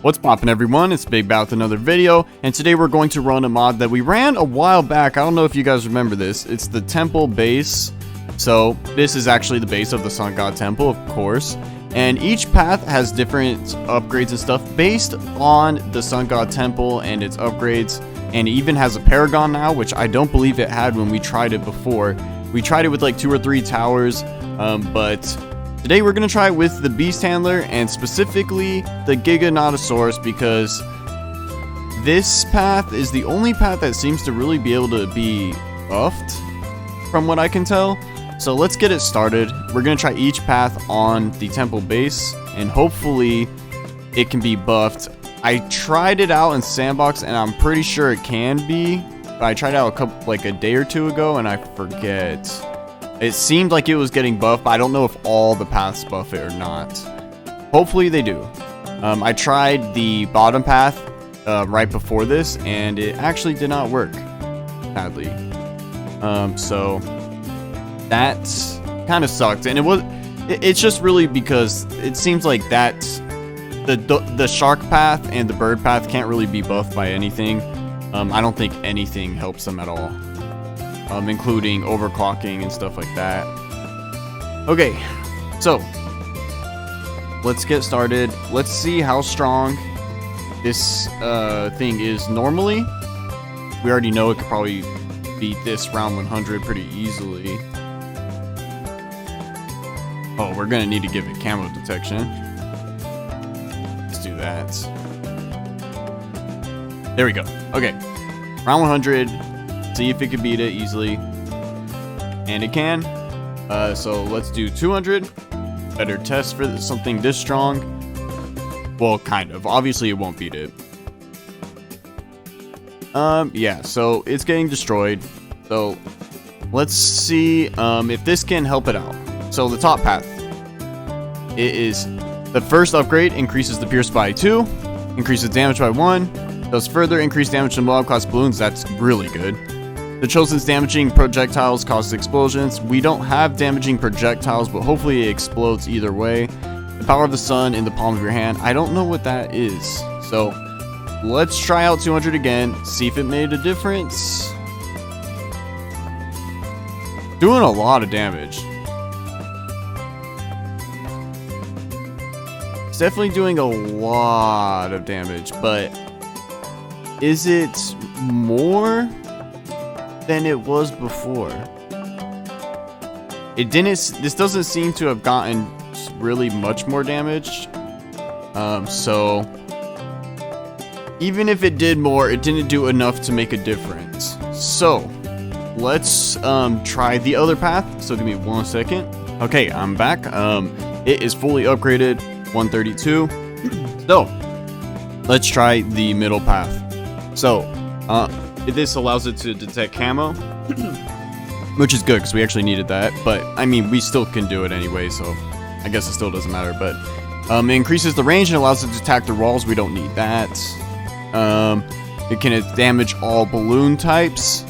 What's poppin', everyone? It's Big B.A.D with another video, and today we're going to run a mod that we ran a while back. I don't know if you guys remember this. It's the temple base. So this is actually the base of the Sun God Temple, of course, and each path has different upgrades and stuff based on the Sun God Temple and its upgrades, and it even has a Paragon now, which I don't believe it had when we tried it before. We tried it with like 2 or 3 towers, but today we're going to try it with the Beast Handler, and specifically the GIGANOTASAURUS, because this path is the only path that seems to really be able to be buffed, from what I can tell. So let's get it started. We're going to try each path on the temple base, and hopefully it can be buffed. I tried it out in Sandbox, and I'm pretty sure it can be, but I tried it out a day or 2 ago, and I forget. It seemed like it was getting buffed, but I don't know if all the paths buff it or not. Hopefully they do. I tried the bottom path right before this, and it actually did not work, sadly. So that kind of sucked, and it's just really because it seems like that the shark path and the bird path can't really be buffed by anything. I don't think anything helps them at all. Including overclocking and stuff like that. Okay, so let's get started. Let's see how strong this thing is normally. We already know it could probably beat this round 100 pretty easily. Oh, we're gonna need to give it camo detection. Let's do that. There we go. Okay, round 100. See if it could beat it easily, and it can. So let's do 200. Better test for something this strong. Well, kind of. Obviously, it won't beat it. Yeah. So it's getting destroyed. So let's see if this can help it out. So the top path. It is the first upgrade. Increases the pierce by 2. Increases damage by 1. Does further increase damage to mob class balloons. That's really good. The Chosen's damaging projectiles causes explosions. We don't have damaging projectiles, but hopefully it explodes either way. The power of the sun in the palm of your hand. I don't know what that is. So let's try out 200 again. See if it made a difference. Doing a lot of damage. It's definitely doing a lot of damage, but is it more than it was before? This doesn't seem to have gotten really much more damage. So even if it did more, it didn't do enough to make a difference. So let's try the other path. So give me 1 second. Okay, I'm back. It is fully upgraded, 132. So let's try the middle path. So this allows it to detect camo, which is good because we actually needed that. But I mean, we still can do it anyway, so I guess it still doesn't matter. But it increases the range and allows it to attack the walls. We don't need that. It can damage all balloon types.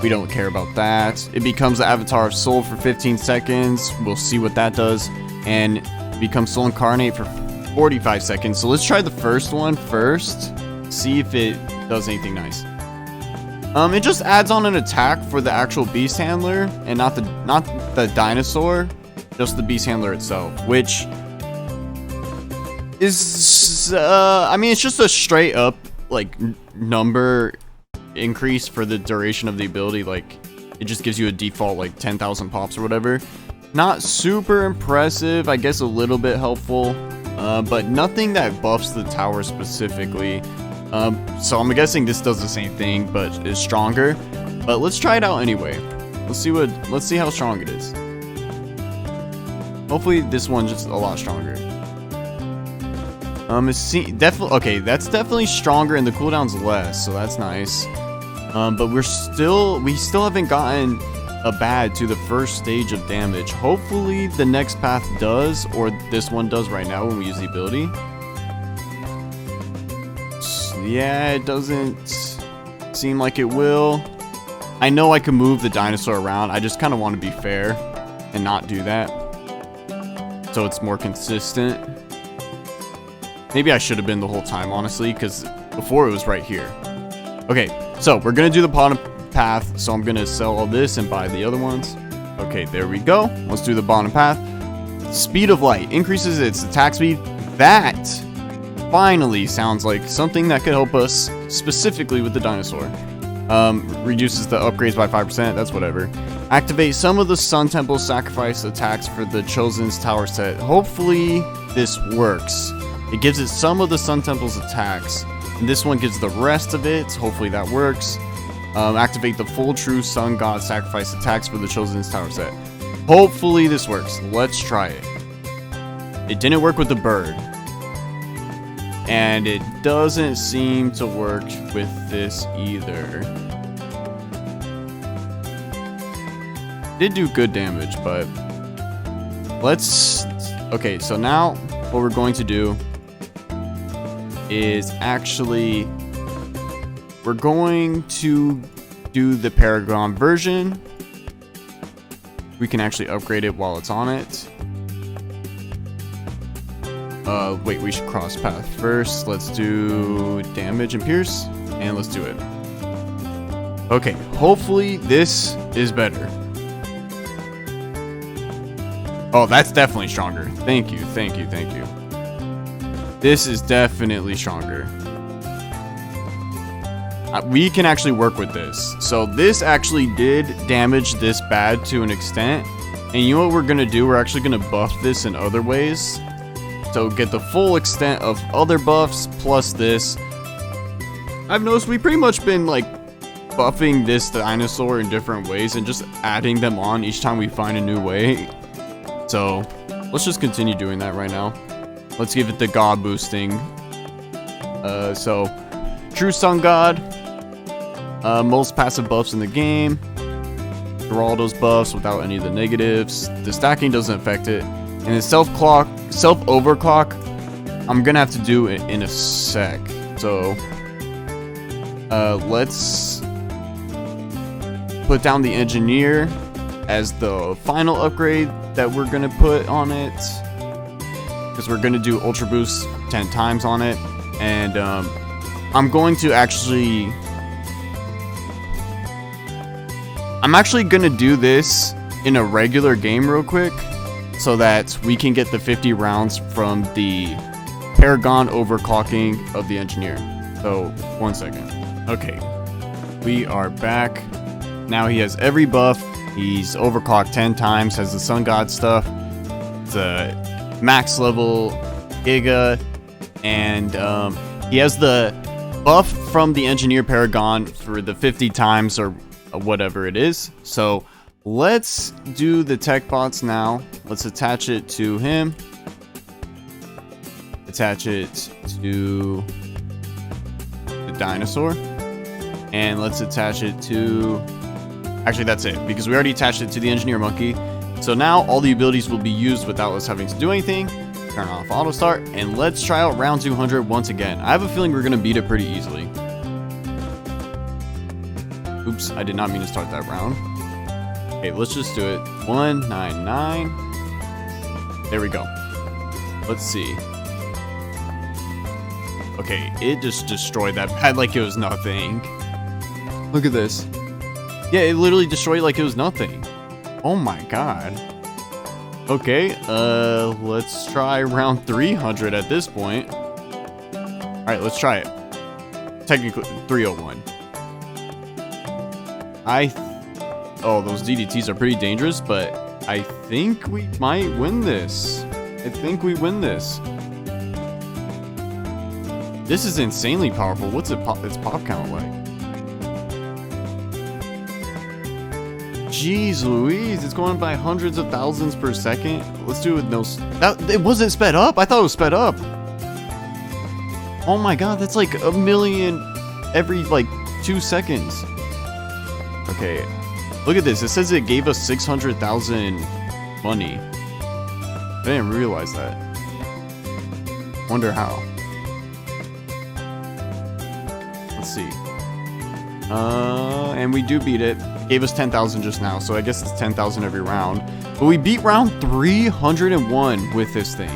We don't care about that. It becomes the Avatar of Soul for 15 seconds. We'll see what that does. And it becomes Soul Incarnate for 45 seconds. So let's try the first one first. See if it does anything nice. It just adds on an attack for the actual Beast Handler, and not the dinosaur, just the Beast Handler itself, which is I mean, it's just a straight up like number increase for the duration of the ability. Like, it just gives you a default like 10,000 pops or whatever. Not super impressive, I guess a little bit helpful, but nothing that buffs the tower specifically. So I'm guessing this does the same thing, but is stronger. But let's try it out anyway. Let's see how strong it is. Hopefully this one's just a lot stronger. Definitely okay. That's definitely stronger, and the cooldown's less, so that's nice. But we still haven't gotten a B.A.D to the first stage of damage. Hopefully the next path does, or this one does right now when we use the ability. Yeah, it doesn't seem like it will. I know I can move the dinosaur around. I just kind of want to be fair and not do that, so it's more consistent. Maybe I should have been the whole time, honestly, because before it was right here. Okay, so we're going to do the bottom path. So I'm going to sell all this and buy the other ones. Okay, there we go. Let's do the bottom path. Speed of light increases its attack speed. That finally sounds like something that could help us specifically with the dinosaur. Reduces the upgrades by 5%. That's whatever. Activate some of the Sun Temple sacrifice attacks for the Chosen's Tower set. Hopefully this works. It gives it some of the Sun Temple's attacks. And this one gives the rest of it. Hopefully that works. Activate the full true Sun God sacrifice attacks for the Chosen's Tower set. Hopefully this works. Let's try it. It didn't work with the bird. And it doesn't seem to work with this either. Did do good damage, but let's... Okay, so now what we're going to do is actually... We're going to do the Paragon version. We can actually upgrade it while it's on it. Wait, we should cross path first. Let's do damage and pierce, and let's do it. Okay, hopefully this is better. Oh, that's definitely stronger. Thank you, thank you, thank you. This is definitely stronger. We can actually work with this. So this actually did damage this bad to an extent. And you know what we're going to do? We're actually going to buff this in other ways. So get the full extent of other buffs plus this. I've noticed we've pretty much been like buffing this dinosaur in different ways and just adding them on each time we find a new way. So let's just continue doing that right now. Let's give it the god boosting. So True Sun God. Most passive buffs in the game. Draw all those buffs without any of the negatives. The stacking doesn't affect it. And the self-overclock, I'm gonna have to do it in a sec. So let's put down the engineer as the final upgrade that we're gonna put on it, because we're gonna do ultra boost 10 times on it. And I'm actually gonna do this in a regular game real quick, so that we can get the 50 rounds from the Paragon overclocking of the engineer. So 1 second. Okay, we are back. Now he has every buff. He's overclocked 10 times, has the Sun God stuff, the max level Giga, and he has the buff from the engineer Paragon for the 50 times or whatever it is. So let's do the tech bots now. Let's attach it to him. Attach it to the dinosaur. And let's attach it to... Actually, that's it, because we already attached it to the engineer monkey. So now all the abilities will be used without us having to do anything. Turn off auto start, and let's try out round 200 once again. I have a feeling we're going to beat it pretty easily. Oops, I did not mean to start that round. Okay, let's just do it. 199. There we go. Let's see. Okay, it just destroyed that pad like it was nothing. Look at this. Yeah, it literally destroyed like it was nothing. Oh my god. Okay, let's try round 300 at this point. Alright, let's try it. Technically, 301. Oh, those DDTs are pretty dangerous, but I think we might win this. I think we win this. This is insanely powerful. What's its pop count like? Jeez Louise, it's going by hundreds of thousands per second. Let's do it with no... it wasn't sped up? I thought it was sped up. Oh my god, that's like a million every like 2 seconds. Okay, look at this. It says it gave us 600,000 money. I didn't realize that. Wonder how. Let's see. And we do beat it. Gave us 10,000 just now, so I guess it's 10,000 every round. But we beat round 301 with this thing.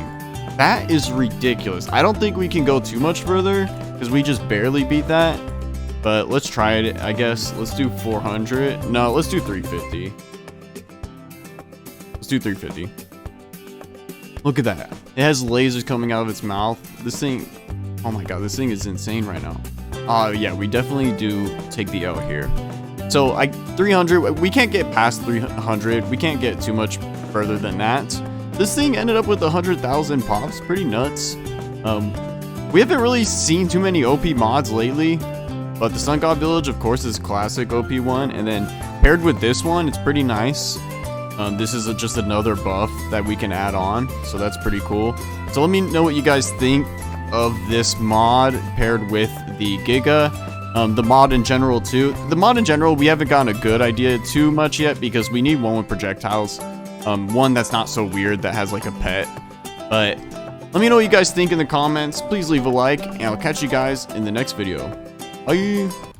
That is ridiculous. I don't think we can go too much further because we just barely beat that. But let's try it, I guess. Let's do 400. No, let's do 350. Let's do 350. Look at that. It has lasers coming out of its mouth. This thing, oh my god, this thing is insane right now. Yeah, we definitely do take the L here. So 300, we can't get past 300. We can't get too much further than that. This thing ended up with 100,000 pops. Pretty nuts. We haven't really seen too many OP mods lately, but the Sun God Village, of course, is classic OP one, and then paired with this one, it's pretty nice. This is just another buff that we can add on, so that's pretty cool. So let me know what you guys think of this mod paired with the Giga. The mod in general too. The mod in general, we haven't gotten a good idea too much yet because we need one with projectiles. One that's not so weird that has like a pet. But let me know what you guys think in the comments. Please leave a like, and I'll catch you guys in the next video. Bye!